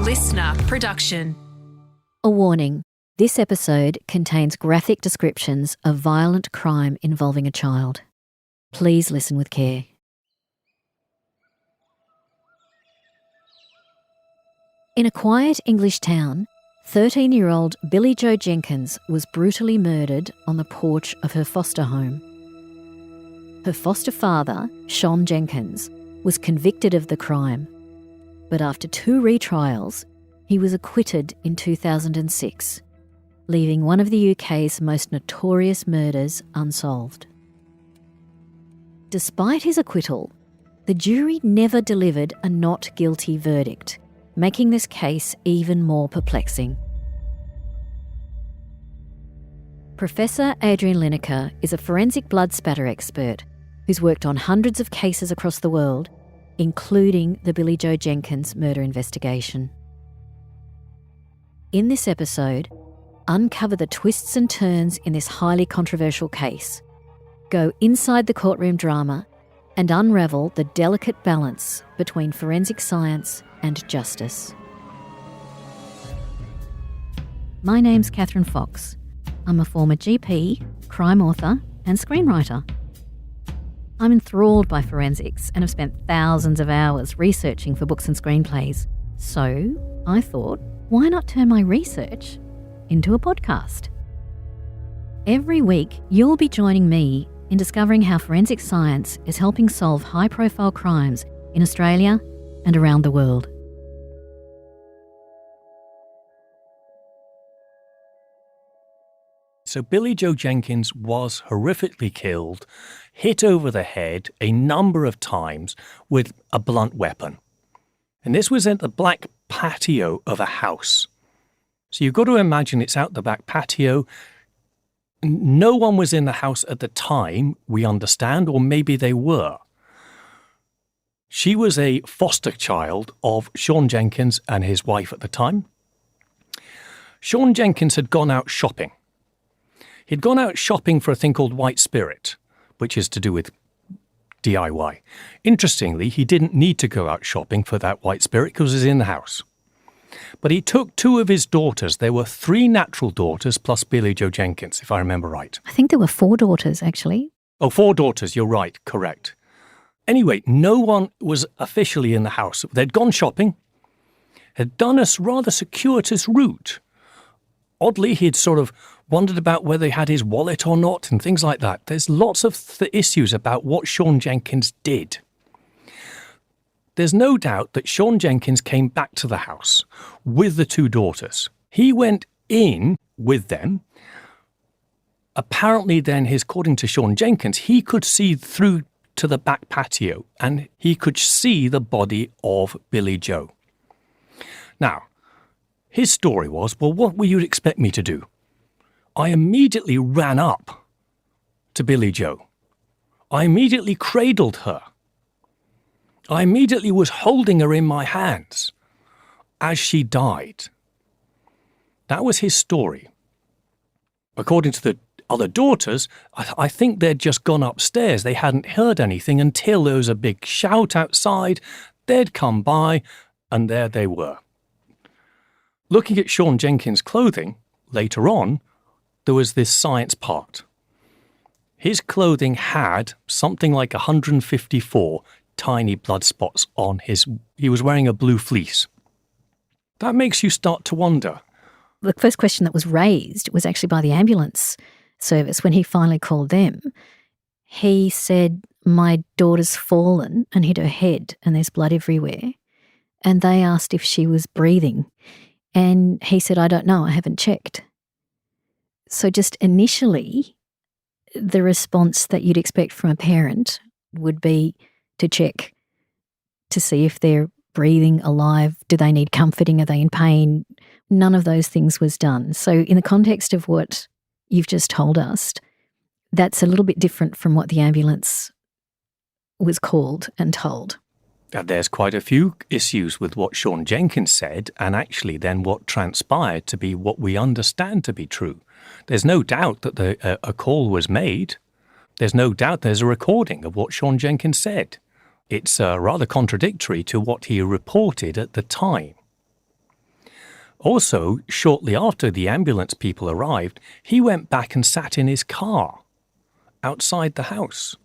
LiSTNR production. A warning. This episode contains graphic descriptions of violent crime involving a child. Please listen with care. In a quiet English town, 13-year-old Billie Jo Jenkins was brutally murdered on the porch of her foster home. Her foster father, Sion Jenkins, was convicted of the crime, but after 2 retrials, he was acquitted in 2006, leaving one of the UK's most notorious murders unsolved. Despite his acquittal, the jury never delivered a not guilty verdict, making this case even more perplexing. Professor Adrian Linacre is a forensic blood spatter expert who's worked on hundreds of cases across the world, including the Billie Jo Jenkins murder investigation. In this episode, uncover the twists and turns in this highly controversial case, go inside the courtroom drama, and unravel the delicate balance between forensic science and justice. My name's Catherine Fox. I'm a former GP, crime author, and screenwriter. I'm enthralled by forensics and have spent thousands of hours researching for books and screenplays. So I thought, why not turn my research into a podcast? Every week, you'll be joining me in discovering how forensic science is helping solve high-profile crimes in Australia and around the world. So Billie Jo Jenkins was horrifically killed, hit over the head a number of times with a blunt weapon. And this was at the back patio of a house. So you've got to imagine it's out the back patio. No one was in the house at the time, we understand, or maybe they were. She was a foster child of Sion Jenkins and his wife at the time. Sion Jenkins had gone out shopping. He'd gone out shopping for a thing called white spirit, which is to do with DIY. Interestingly, he didn't need to go out shopping for that white spirit because it was in the house. But he took 2 of his daughters. There were 3 natural daughters plus Billie Jo Jenkins, if I remember right. I think there were 4 daughters, actually. Oh, 4 daughters, you're right, correct. Anyway, no one was officially in the house. They'd gone shopping, had done a rather circuitous route. Oddly, he'd sort of wondered about whether he had his wallet or not and things like that. There's lots of issues about what Sion Jenkins did. There's no doubt that Sion Jenkins came back to the house with the 2 daughters. He went in with them. Apparently then, according to Sion Jenkins, he could see through to the back patio and he could see the body of Billie Jo. Now, his story was, well, what would you expect me to do? I immediately ran up to Billie Jo. I immediately cradled her. I immediately was holding her in my hands as she died. That was his story. According to the other daughters, I think they'd just gone upstairs. They hadn't heard anything until there was a big shout outside. They'd come by, and there they were. Looking at Sion Jenkins' clothing, later on, there was this science part. His clothing had something like 154 tiny blood spots on he was wearing a blue fleece. That makes you start to wonder. The first question that was raised was actually by the ambulance service when he finally called them. He said, my daughter's fallen and hit her head and there's blood everywhere. And they asked if she was breathing. And he said, I don't know, I haven't checked. So just initially, the response that you'd expect from a parent would be to check to see if they're breathing, alive, do they need comforting, are they in pain? None of those things was done. So in the context of what you've just told us, that's a little bit different from what the ambulance was called and told. There's quite a few issues with what Sion Jenkins said and actually then what transpired to be what we understand to be true. There's no doubt that a call was made. There's no doubt there's a recording of what Sion Jenkins said. It's rather contradictory to what he reported at the time. Also, shortly after the ambulance people arrived, he went back and sat in his car outside the house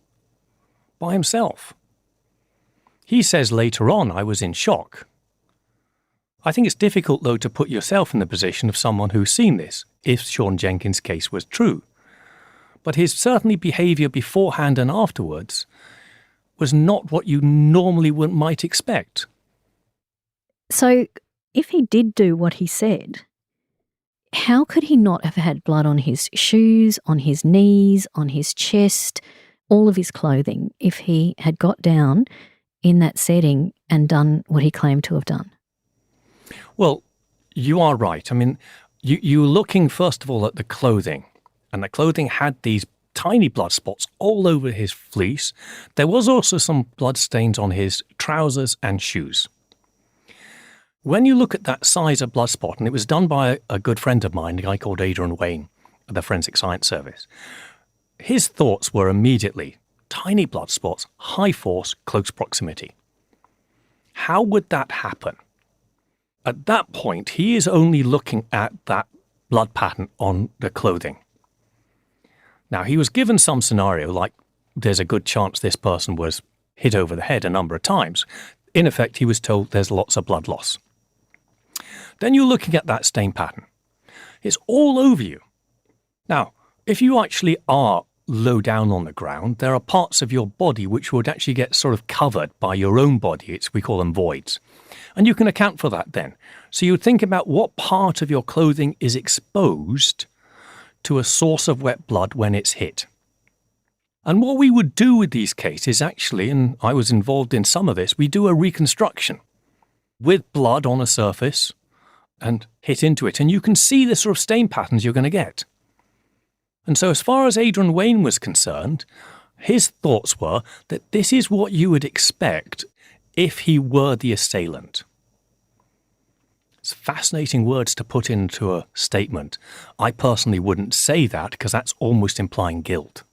by himself. He says later on, I was in shock. I think it's difficult, though, to put yourself in the position of someone who's seen this, if Sion Jenkins' case was true. But his certainly behaviour beforehand and afterwards was not what you normally might expect. So, if he did do what he said, how could he not have had blood on his shoes, on his knees, on his chest, all of his clothing, if he had got down in that setting and done what he claimed to have done? Well, you are right. I mean, you're looking first of all at the clothing, and the clothing had these tiny blood spots all over his fleece. There was also some blood stains on his trousers and shoes. When you look at that size of blood spot, and it was done by a good friend of mine, a guy called Adrian Linacre at the Forensic Science Service, his thoughts were immediately tiny blood spots, high force, close proximity. How would that happen? At that point, he is only looking at that blood pattern on the clothing. Now, he was given some scenario like there's a good chance this person was hit over the head a number of times. In effect, he was told there's lots of blood loss. Then you're looking at that stain pattern. It's all over you. Now, if you actually are low down on the ground, there are parts of your body which would actually get sort of covered by your own body. We call them voids. And you can account for that then. So you think about what part of your clothing is exposed to a source of wet blood when it's hit. And what we would do with these cases actually, and I was involved in some of this, we do a reconstruction with blood on a surface and hit into it. And you can see the sort of stain patterns you're going to get. And so as far as Adrian Wayne was concerned, his thoughts were that this is what you would expect if he were the assailant. It's fascinating words to put into a statement. I personally wouldn't say that because that's almost implying guilt.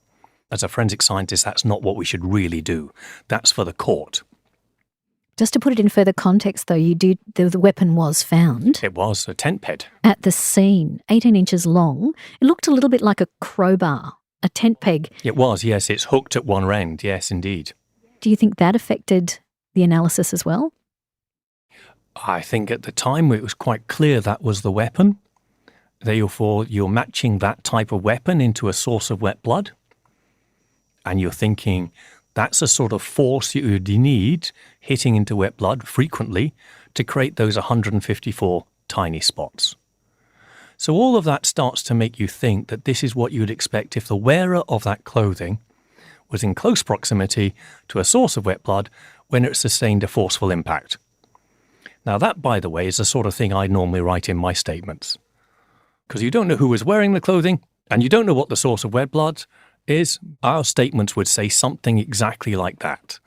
As a forensic scientist, that's not what we should really do. That's for the court. Just to put it in further context, though, the weapon was found. It was a tent peg. At the scene, 18 inches long. It looked a little bit like a crowbar, a tent peg. It was, yes. It's hooked at one end. Yes, indeed. Do you think that affected the analysis as well? I think at the time it was quite clear that was the weapon. Therefore, you're matching that type of weapon into a source of wet blood. And you're thinking that's a sort of force you would need hitting into wet blood frequently to create those 154 tiny spots. So all of that starts to make you think that this is what you'd expect if the wearer of that clothing was in close proximity to a source of wet blood when it sustained a forceful impact. Now that, by the way, is the sort of thing I normally write in my statements. Because you don't know who was wearing the clothing and you don't know what the source of wet blood is. Our statements would say something exactly like that,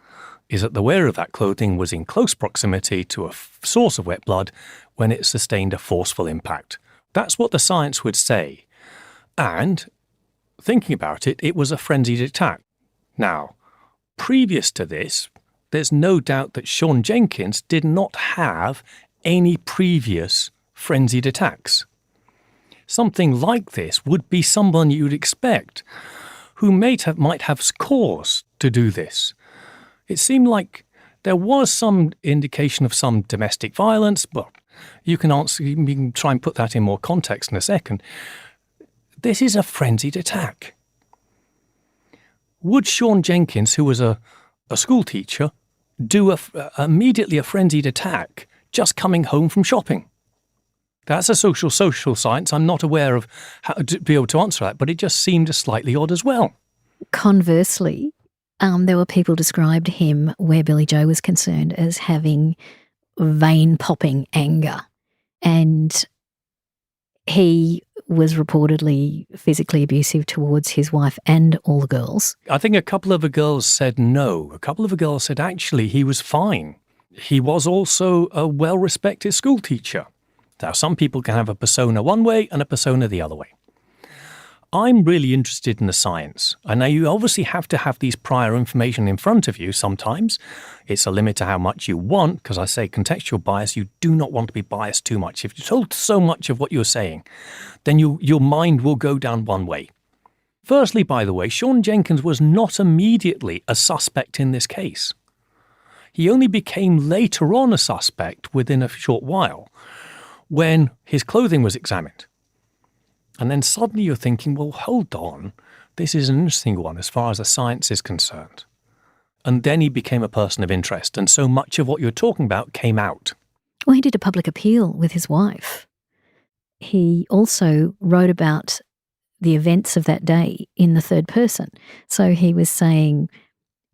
is that the wearer of that clothing was in close proximity to a source of wet blood when it sustained a forceful impact. That's what the science would say. And thinking about it, it was a frenzied attack. Now, previous to this, there's no doubt that Sion Jenkins did not have any previous frenzied attacks. Something like this would be someone you'd expect who might have cause to do this. It seemed like there was some indication of some domestic violence, but you can try and put that in more context in a second. This is a frenzied attack. Would Sion Jenkins, who was a school teacher, do immediately a frenzied attack just coming home from shopping? That's a social science. I'm not aware of how to be able to answer that, but it just seemed slightly odd as well. Conversely, there were people described him, where Billie Jo was concerned, as having vein-popping anger. And he was reportedly physically abusive towards his wife and all the girls. I think a couple of the girls said no. A couple of the girls said actually he was fine. He was also a well-respected school teacher. Now, some people can have a persona one way and a persona the other way. I'm really interested in the science. And now you obviously have to have these prior information in front of you sometimes. It's a limit to how much you want, because I say contextual bias, you do not want to be biased too much. If you're told so much of what you're saying, then your mind will go down one way. Firstly, by the way, Sion Jenkins was not immediately a suspect in this case. He only became later on a suspect within a short while when his clothing was examined. And then suddenly you're thinking, well, hold on, this is an interesting one as far as the science is concerned. And then he became a person of interest, and so much of what you're talking about came out. Well, he did a public appeal with his wife. He also wrote about the events of that day in the third person. So he was saying,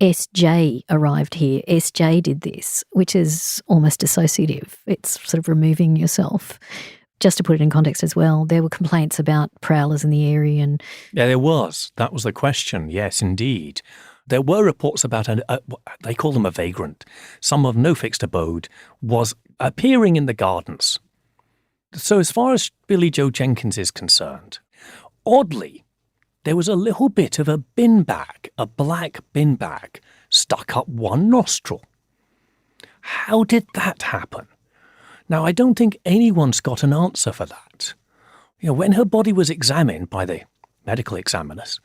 SJ arrived here, SJ did this, which is almost dissociative. It's sort of removing yourself. Just to put it in context as well, there were complaints about prowlers in the area. And yeah, there was. That was the question. Yes, indeed. There were reports about, they call them a vagrant. Someone of no fixed abode was appearing in the gardens. So as far as Billie Jo Jenkins is concerned, oddly, there was a little bit of a bin bag, a black bin bag, stuck up one nostril. How did that happen? Now, I don't think anyone's got an answer for that. When her body was examined by the medical examiners,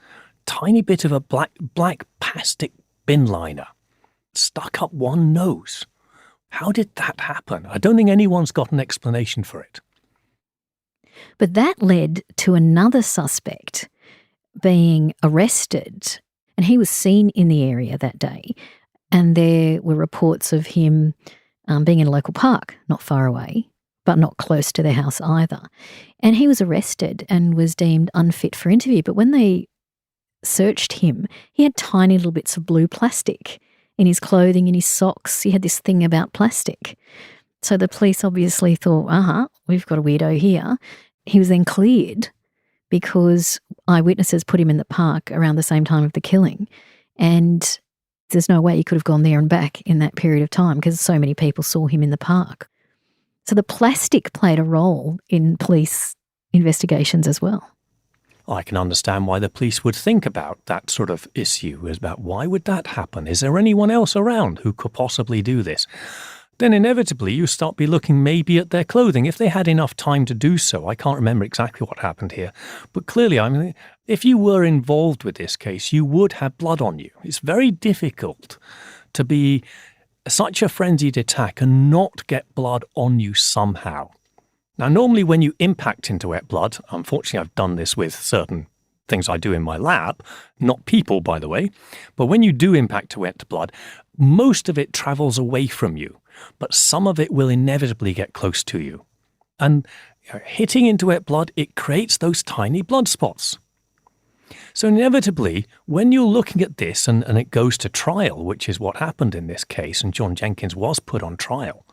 tiny bit of a black plastic bin liner stuck up one nose. How did that happen? I don't think anyone's got an explanation for it. But that led to another suspect being arrested, and he was seen in the area that day, and there were reports of him being in a local park, not far away, but not close to their house either. And he was arrested and was deemed unfit for interview. But when they searched him, he had tiny little bits of blue plastic in his clothing, in his socks. He had this thing about plastic. So the police obviously thought, we've got a weirdo here. He was then cleared because eyewitnesses put him in the park around the same time of the killing. And there's no way he could have gone there and back in that period of time because so many people saw him in the park. So the plastic played a role in police investigations as well. I can understand why the police would think about that sort of issue, about why would that happen? Is there anyone else around who could possibly do this? Then inevitably you start be looking maybe at their clothing, if they had enough time to do so. I can't remember exactly what happened here. But clearly, if you were involved with this case, you would have blood on you. It's very difficult to be such a frenzied attack and not get blood on you somehow. Now, normally when you impact into wet blood, unfortunately I've done this with certain things I do in my lab, not people, by the way, but when you do impact to wet blood, most of it travels away from you, but some of it will inevitably get close to you. And hitting into wet blood, it creates those tiny blood spots. So inevitably, when you're looking at this and it goes to trial, which is what happened in this case, and Sion Jenkins was put on trial,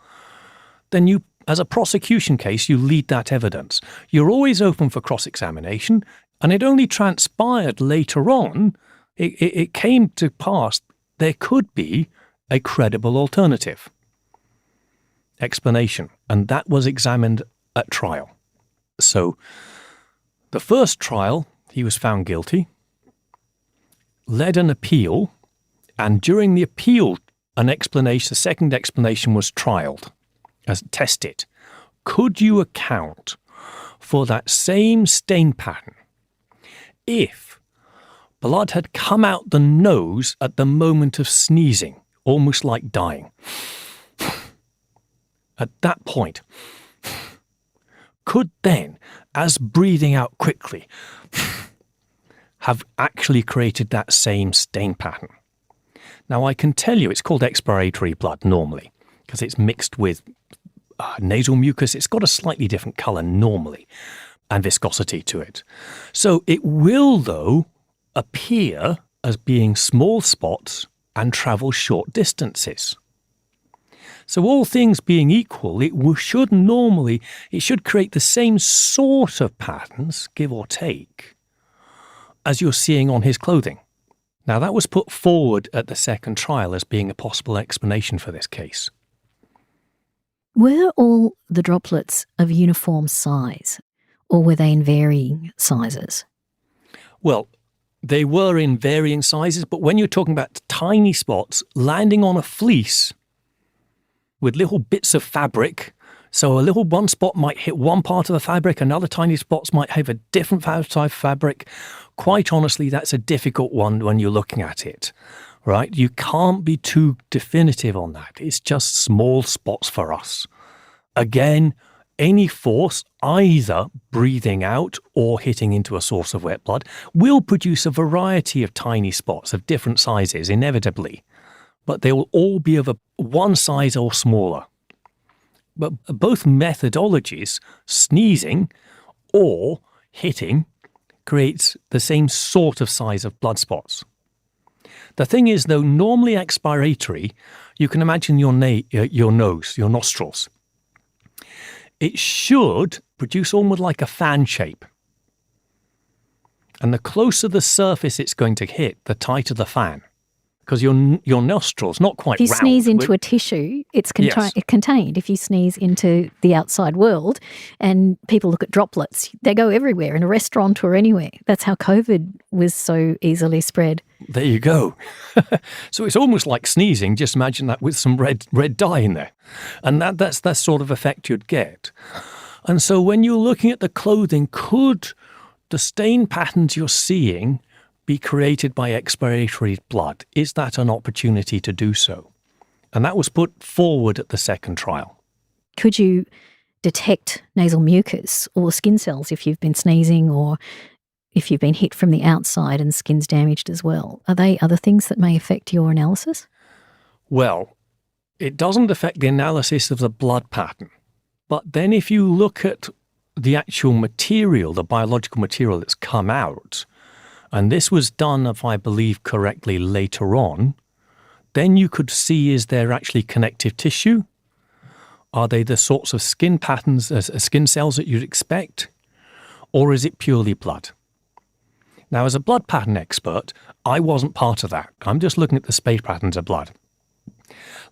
then you, as a prosecution case, you lead that evidence. You're always open for cross-examination, and it only transpired later on, it came to pass, there could be a credible alternative explanation, and that was examined at trial. So the first trial, he was found guilty, led an appeal, and during the appeal, the second explanation was trialed, as tested. Could you account for that same stain pattern if blood had come out the nose at the moment of sneezing, almost like dying? At that point, could then, as breathing out quickly, have actually created that same stain pattern? Now, I can tell you it's called expiratory blood normally because it's mixed with nasal mucus. It's got a slightly different colour normally and viscosity to it. So it will, though, appear as being small spots and travel short distances. So all things being equal, it should create the same sort of patterns, give or take, as you're seeing on his clothing. Now, that was put forward at the second trial as being a possible explanation for this case. Were all the droplets of uniform size, or were they in varying sizes? Well, they were in varying sizes, but when you're talking about tiny spots landing on a fleece with little bits of fabric, so a little one spot might hit one part of the fabric, another tiny spots might have a different type of fabric. Quite honestly, that's a difficult one when you're looking at it, right? You can't be too definitive on that. It's just small spots for us. Again, any force, either breathing out or hitting into a source of wet blood, will produce a variety of tiny spots of different sizes, inevitably. But they will all be of one size or smaller. But both methodologies, sneezing or hitting, creates the same sort of size of blood spots. The thing is, though, normally expiratory, you can imagine your nose, your nostrils. It should produce almost like a fan shape. And the closer the surface it's going to hit, the tighter the fan. Because your nostrils, not quite round. If you sneeze into a tissue, it's contained. If you sneeze into the outside world and people look at droplets, they go everywhere, in a restaurant or anywhere. That's how COVID was so easily spread. There you go. So it's almost like sneezing. Just imagine that with some red dye in there. And that's that sort of effect you'd get. And so when you're looking at the clothing, could the stain patterns you're seeing be created by expiratory blood? Is that an opportunity to do so? And that was put forward at the second trial. Could you detect nasal mucus or skin cells if you've been sneezing, or if you've been hit from the outside and skin's damaged as well? Are they other things that may affect your analysis? Well, it doesn't affect the analysis of the blood pattern. But then if you look at the actual material, the biological material that's come out, and this was done, if I believe correctly, later on, then you could see, is there actually connective tissue? Are they the sorts of skin patterns, skin cells that you'd expect? Or is it purely blood? Now, as a blood pattern expert, I wasn't part of that. I'm just looking at the space patterns of blood.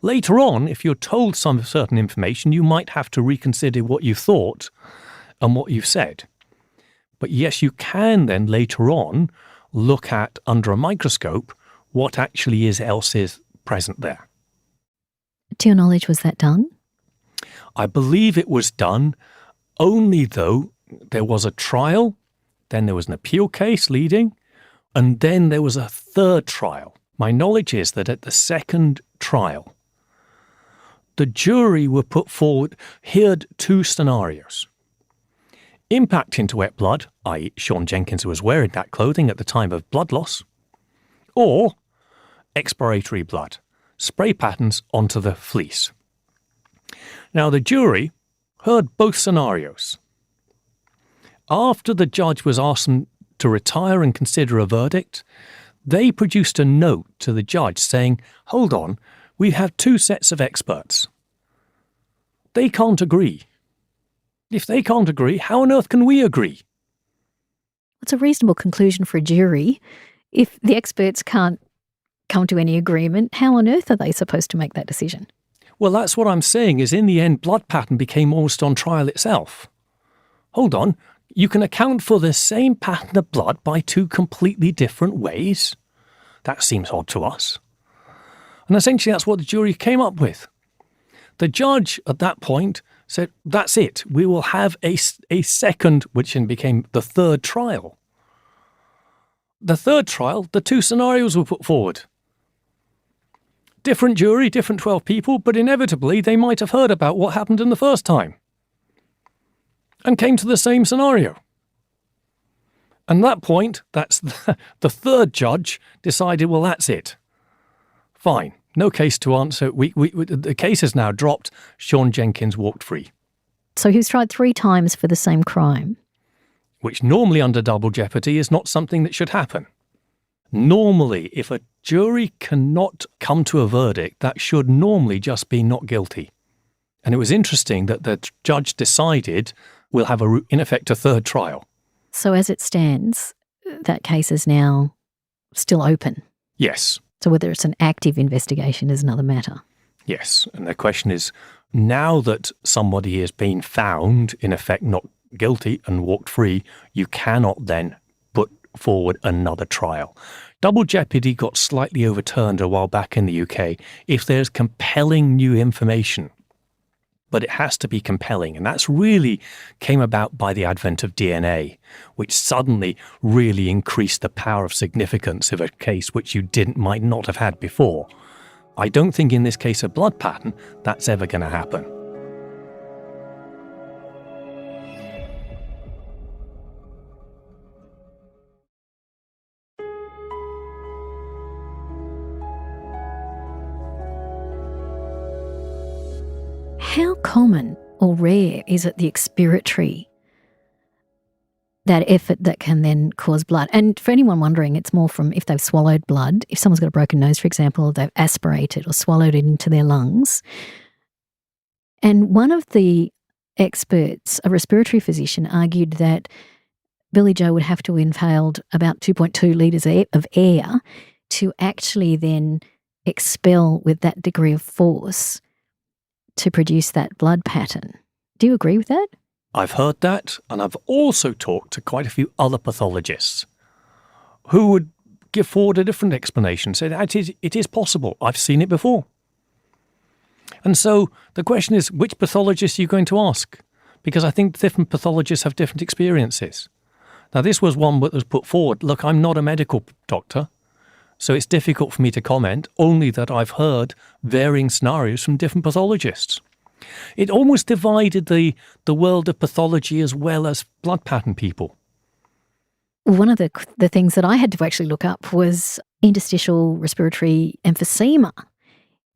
Later on, if you're told some certain information, you might have to reconsider what you thought and what you've said. But yes, you can then later on look at, under a microscope, what actually else is present there. To your knowledge, was that done? I believe it was done, only though there was a trial, then there was an appeal case leading, and then there was a third trial. My knowledge is that at the second trial, the jury were put forward, heard two scenarios. Impact into wet blood, i.e. Sion Jenkins was wearing that clothing at the time of blood loss, or expiratory blood, spray patterns onto the fleece. Now the jury heard both scenarios. After the judge was asked them to retire and consider a verdict, they produced a note to the judge saying, hold on, we have two sets of experts. They can't agree. If they can't agree, how on earth can we agree? It's a reasonable conclusion for a jury. If the experts can't come to any agreement, how on earth are they supposed to make that decision? Well, that's what I'm saying, is in the end, blood pattern became almost on trial itself. Hold on, you can account for the same pattern of blood by two completely different ways? That seems odd to us. And essentially that's what the jury came up with. The judge at that point said, that's it, we will have a second, which then became the third trial. The third trial, the two scenarios were put forward. Different jury, different 12 people, but inevitably they might have heard about what happened in the first time and came to the same scenario. And at that point, that's the third judge decided, well, that's it. Fine. No case to answer. The case is now dropped. Sion Jenkins walked free. So he was tried 3 times for the same crime. Which normally under double jeopardy is not something that should happen. Normally, if a jury cannot come to a verdict, that should normally just be not guilty. And it was interesting that the judge decided we'll have, in effect, a third trial. So as it stands, that case is now still open? Yes. So whether it's an active investigation is another matter. Yes, and the question is, now that somebody has been found, in effect, not guilty and walked free, you cannot then put forward another trial. Double jeopardy got slightly overturned a while back in the UK if there's compelling new information. But it has to be compelling, and that's really came about by the advent of DNA, which suddenly really increased the power of significance of a case which you might not have had before. I don't think in this case of blood pattern that's ever going to happen. How common or rare is it the expiratory, that effort that can then cause blood? And for anyone wondering, it's more from if they've swallowed blood. If someone's got a broken nose, for example, or they've aspirated or swallowed it into their lungs. And one of the experts, a respiratory physician, argued that Billie Jo would have to have inhaled about 2.2 litres of air to actually then expel with that degree of force to produce that blood pattern. Do you agree with that? I've heard that, and I've also talked to quite a few other pathologists who would give forward a different explanation, say that it is possible. I've seen it before. And so the question is, which pathologist are you going to ask? Because I think different pathologists have different experiences. Now, this was one that was put forward. Look, I'm not a medical doctor, so it's difficult for me to comment, only that I've heard varying scenarios from different pathologists. It almost divided the world of pathology as well as blood pattern people. One of the things that I had to actually look up was interstitial respiratory emphysema.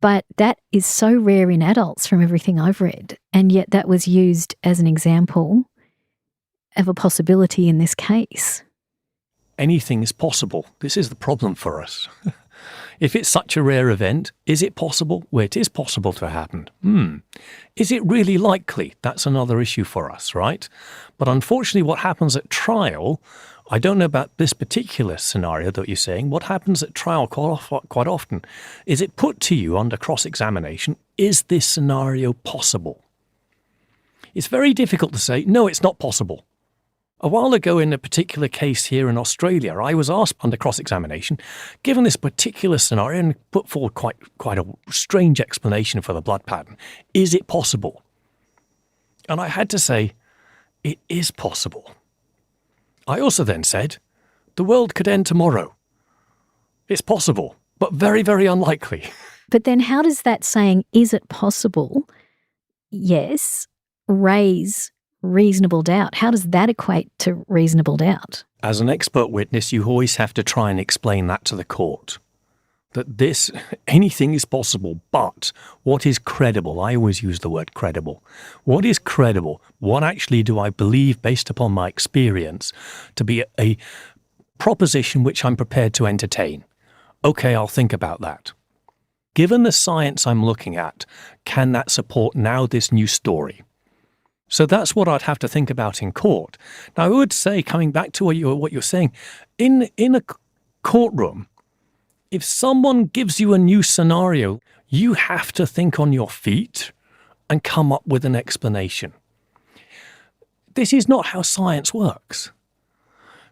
But that is so rare in adults from everything I've read, and yet that was used as an example of a possibility in this case. Anything is possible. This is the problem for us. If it's such a rare event, is it possible? Well, it is possible to happen. Is it really likely? That's another issue for us, right? But unfortunately, what happens at trial, I don't know about this particular scenario that you're saying. What happens at trial quite often is it put to you under cross-examination, is this scenario possible? It's very difficult to say, no, it's not possible. A while ago in a particular case here in Australia, I was asked under cross-examination, given this particular scenario and put forward quite a strange explanation for the blood pattern, is it possible? And I had to say, it is possible. I also then said, the world could end tomorrow. It's possible, but very, very unlikely. But then how does that saying, is it possible, yes, raise reasonable doubt? How does that equate to reasonable doubt? As an expert witness, you always have to try and explain that to the court. That anything is possible, but what is credible? I always use the word credible. What is credible? What actually do I believe based upon my experience to be a proposition which I'm prepared to entertain? Okay, I'll think about that. Given the science I'm looking at, can that support now this new story? So that's what I'd have to think about in court. Now, I would say, coming back to what you're saying, in a courtroom, if someone gives you a new scenario, you have to think on your feet and come up with an explanation. This is not how science works.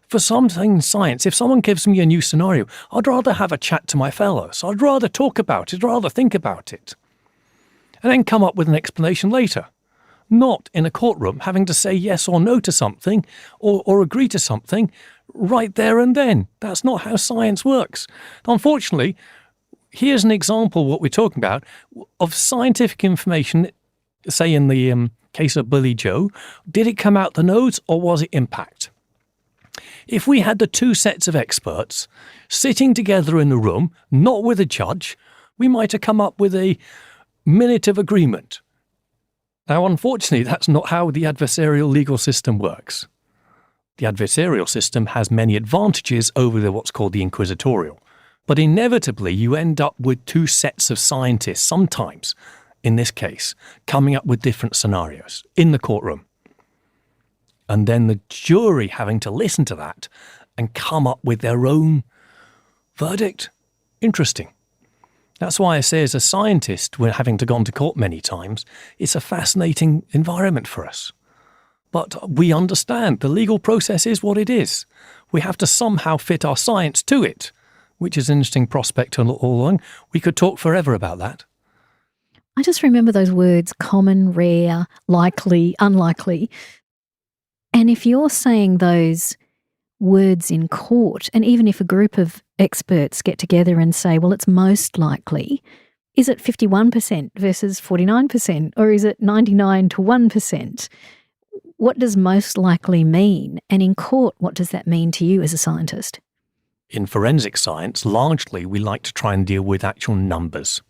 For something in science, if someone gives me a new scenario, I'd rather have a chat to my fellows. I'd rather talk about it, rather think about it, and then come up with an explanation later. Not in a courtroom having to say yes or no to something or agree to something right there and then. That's not how science works. Unfortunately, here's an example, what we're talking about, of scientific information, say in the case of Billie Jo. Did it come out the nose or was it impact? If we had the two sets of experts sitting together in the room, not with a judge, we might have come up with a minute of agreement. Now, unfortunately, that's not how the adversarial legal system works. The adversarial system has many advantages over what's called the inquisitorial. But inevitably, you end up with two sets of scientists, sometimes, in this case, coming up with different scenarios in the courtroom. And then the jury having to listen to that and come up with their own verdict. Interesting. That's why I say, as a scientist, we're having to go to court many times, it's a fascinating environment for us. But we understand the legal process is what it is. We have to somehow fit our science to it, which is an interesting prospect all along. We could talk forever about that. I just remember those words: common, rare, likely, unlikely. And if you're saying those words in court, and even if a group of experts get together and say, well, it's most likely, is it 51% versus 49%, or is it 99 to 1%? What does most likely mean? And in court, what does that mean to you as a scientist? In forensic science, largely we like to try and deal with actual numbers.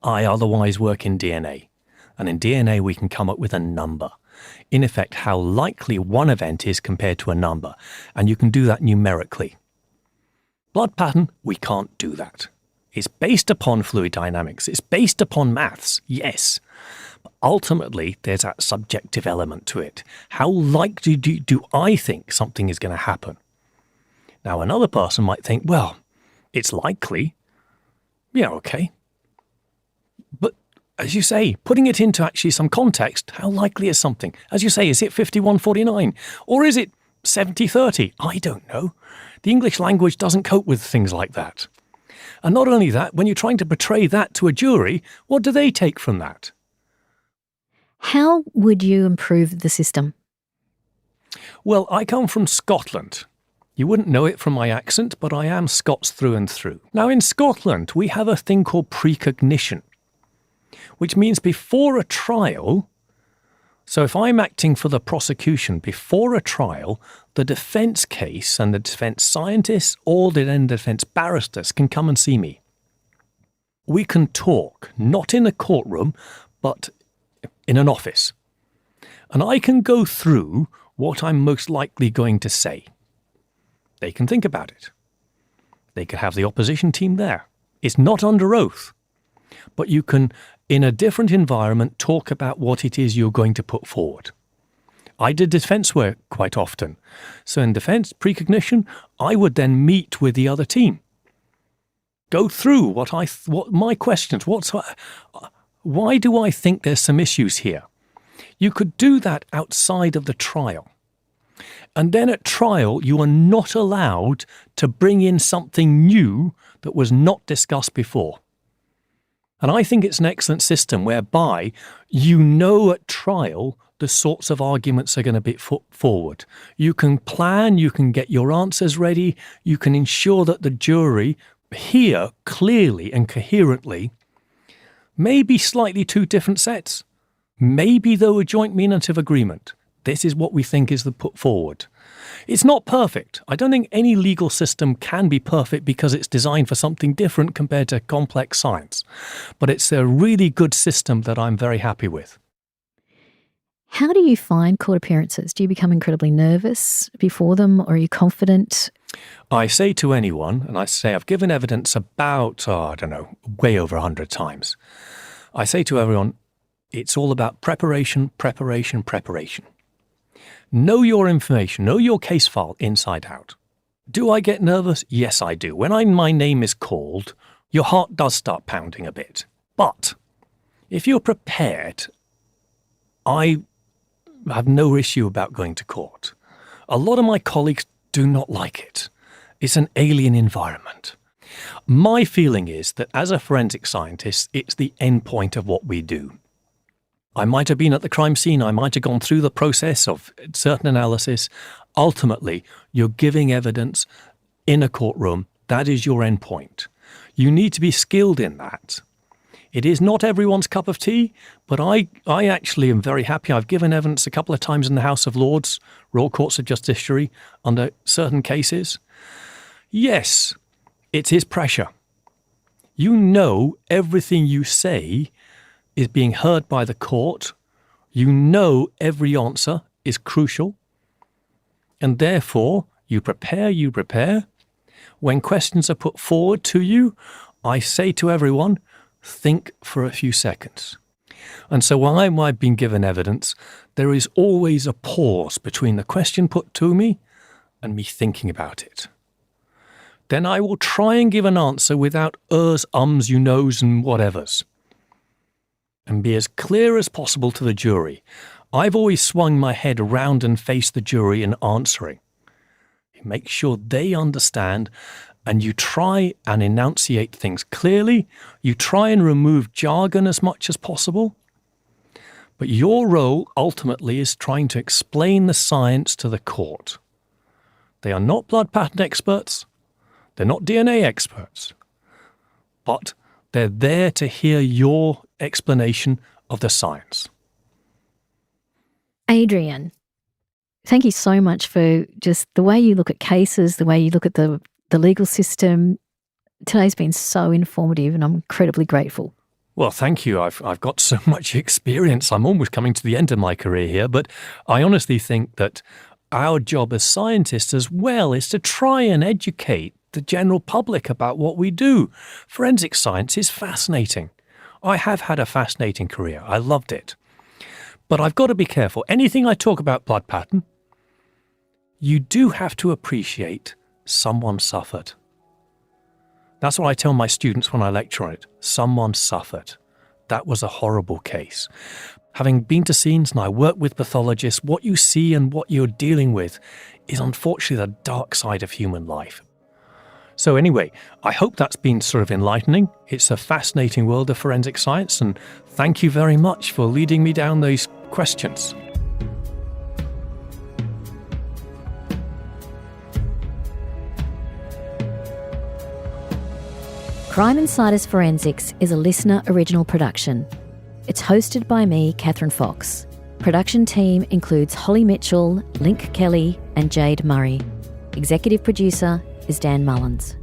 I otherwise work in DNA, and in DNA we can come up with a number. In effect, how likely one event is compared to a number, and you can do that numerically. Blood pattern, we can't do that. It's based upon fluid dynamics, it's based upon maths, yes. But ultimately, there's that subjective element to it. How likely do I think something is going to happen? Now, another person might think, well, it's likely. Yeah, okay. But as you say, putting it into actually some context, how likely is something? As you say, is it 51-49? Or is it 70-30? I don't know. The English language doesn't cope with things like that. And not only that, when you're trying to portray that to a jury, what do they take from that? How would you improve the system? Well, I come from Scotland. You wouldn't know it from my accent, but I am Scots through and through. Now, in Scotland, we have a thing called precognition, which means before a trial, so if I'm acting for the prosecution before a trial, the defence case and the defence scientists or the defence barristers can come and see me. We can talk, not in a courtroom, but in an office. And I can go through what I'm most likely going to say. They can think about it. They could have the opposition team there. It's not under oath, but you can, in a different environment, talk about what it is you're going to put forward. I did defence work quite often. So in defence precognition, I would then meet with the other team. Go through what my questions, why do I think there's some issues here? You could do that outside of the trial. And then at trial, you are not allowed to bring in something new that was not discussed before. And I think it's an excellent system whereby you know at trial the sorts of arguments are going to be put forward. You can plan, you can get your answers ready, you can ensure that the jury hear clearly and coherently, maybe slightly two different sets, maybe though a joint means of agreement. This is what we think is the put forward. It's not perfect. I don't think any legal system can be perfect because it's designed for something different compared to complex science. But it's a really good system that I'm very happy with. How do you find court appearances? Do you become incredibly nervous before them, or are you confident? I say to anyone, and I say I've given evidence about, way over 100 times. I say to everyone, it's all about preparation, preparation, preparation. Know your information, know your case file inside out. Do I get nervous? Yes, I do. When my name is called, your heart does start pounding a bit. But if you're prepared, I have no issue about going to court. A lot of my colleagues do not like it. It's an alien environment. My feeling is that as a forensic scientist, it's the end point of what we do. I might have been at the crime scene, I might have gone through the process of certain analysis. Ultimately, you're giving evidence in a courtroom. That is your end point. You need to be skilled in that. It is not everyone's cup of tea, but I actually am very happy. I've given evidence a couple of times in the House of Lords, Royal Courts of Justiciary, under certain cases. Yes, it is pressure. You know everything you say is being heard by the court. You know every answer is crucial. And therefore, you prepare. When questions are put forward to you, I say to everyone, think for a few seconds. And so while I've been given evidence, there is always a pause between the question put to me and me thinking about it. Then I will try and give an answer without ers, ums, you knows, and whatevers, and be as clear as possible to the jury. I've always swung my head around and faced the jury in answering. You make sure they understand, and you try and enunciate things clearly. You try and remove jargon as much as possible. But your role ultimately is trying to explain the science to the court. They are not blood pattern experts. They're not DNA experts. But they're there to hear your explanation of the science. Adrian, thank you so much for just the way you look at cases, the way you look at the legal system. Today's been so informative, and I'm incredibly grateful. Well, thank you. I've got so much experience. I'm almost coming to the end of my career here, but I honestly think that our job as scientists as well is to try and educate the general public about what we do. Forensic science is fascinating. I have had a fascinating career. I loved it. But I've got to be careful. Anything I talk about blood pattern, you do have to appreciate someone suffered. That's what I tell my students when I lecture on it. Someone suffered. That was a horrible case. Having been to scenes and I work with pathologists, what you see and what you're dealing with is unfortunately the dark side of human life. So anyway, I hope that's been sort of enlightening. It's a fascinating world of forensic science, and thank you very much for leading me down those questions. Crime Insiders Forensics is a LiSTNR original production. It's hosted by me, Catherine Fox. Production team includes Holly Mitchell, Link Kelly and Jade Murray. Executive producer is Dan Mullins.